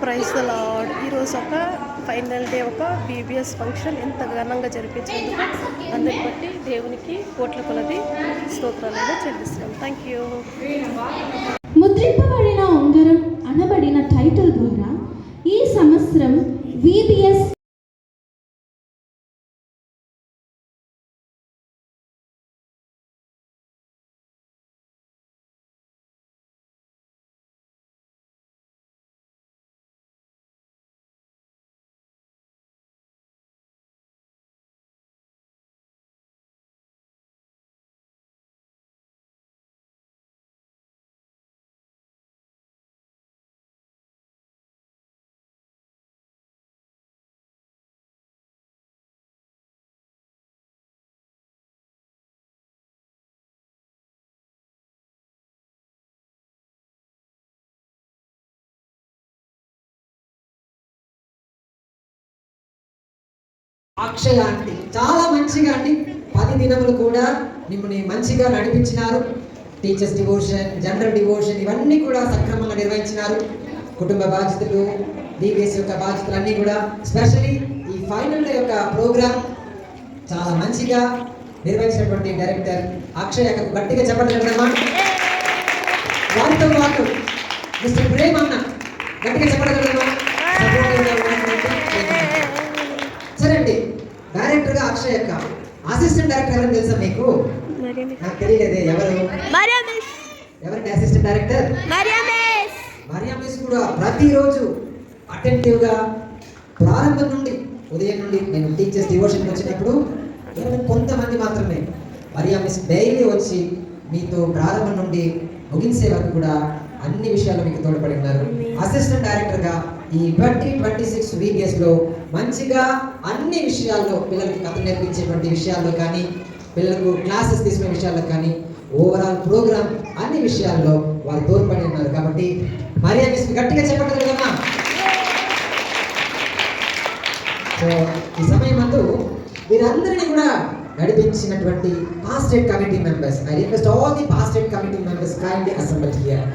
Praise the lord. ఈరోజు ఒక final day, ఒక బీబీఎస్ ఫంక్షన్ ఎంత ఘనంగా జరిపించినందుకు అందరిని బట్టి దేవునికి కోట్ల కొలది స్తోత్రాలను చెల్లిస్తున్నాం. Thank you. ముద్రింపబడిన ఉంగరం అనబడిన టైటిల్ ద్వారా ఈ సంవత్సరం బీబీఎస్ అక్షయ ఆంటీ చాలా మంచిగా అండి 10 దినములు కూడా మిమ్మల్ని మంచిగా నడిపించినారు. టీచర్స్ డివోషన్, జనరల్ డివోషన్ ఇవన్నీ కూడా సక్రమంగా నిర్వహించినారు. కుటుంబ బాధ్యతలు, బీబీఎస్ యొక్క బాధ్యతలు అన్నీ కూడా స్పెషల్లీ ఈ ఫైనల్ డే యొక్క ప్రోగ్రామ్ చాలా మంచిగా నిర్వహించినటువంటి డైరెక్టర్ అక్షయకు గట్టిగా చెప్పగలమా? వారితో పాటు మిస్టర్ ప్రేమ్ అన్న గట్టిగా చెప్పగలమా? సరే అండి, డైరెక్టర్ గా అక్షయ్ యొక్క అసిస్టెంట్ డైరెక్టర్ ఎవరైనా తెలుసా మీకు? నాకు తెలియలేదే. ఎవరండి అసిస్టెంట్ డైరెక్టర్? మరియా మిస్ కూడా ప్రతిరోజు అటెంటివ్ గా ప్రారంభం నుండి ఉదయం నుండి నేను టీచర్స్ డివోషన్కి వచ్చినప్పుడు కొంతమంది మాత్రమే మరియా మిస్ డైలీ వచ్చి మీతో ప్రారంభం నుండి ముగించే వరకు కూడా అన్ని విషయాల్లో మీకు తోడ్పడి ఉన్నారు. అసిస్టెంట్ డైరెక్టర్ గా ఈ 2026 వీడియోస్ లో మంచిగా అన్ని విషయాల్లో పిల్లలకి కథ నేర్పించేటువంటి విషయాల్లో కానీ, పిల్లలకు క్లాసెస్ తీసుకునే విషయాల్లో కానీ, ఓవరాల్ ప్రోగ్రామ్ అన్ని విషయాల్లో వారు తోడ్పడి ఉన్నారు. కాబట్టి మరియా మిస్ గట్టిగా చెప్పగలమా? సో ఈ సమయం అందు వీరందరినీ కూడా నడిపించినటువంటి pastorate committee members, I request all the pastorate committee members kindly assemble here.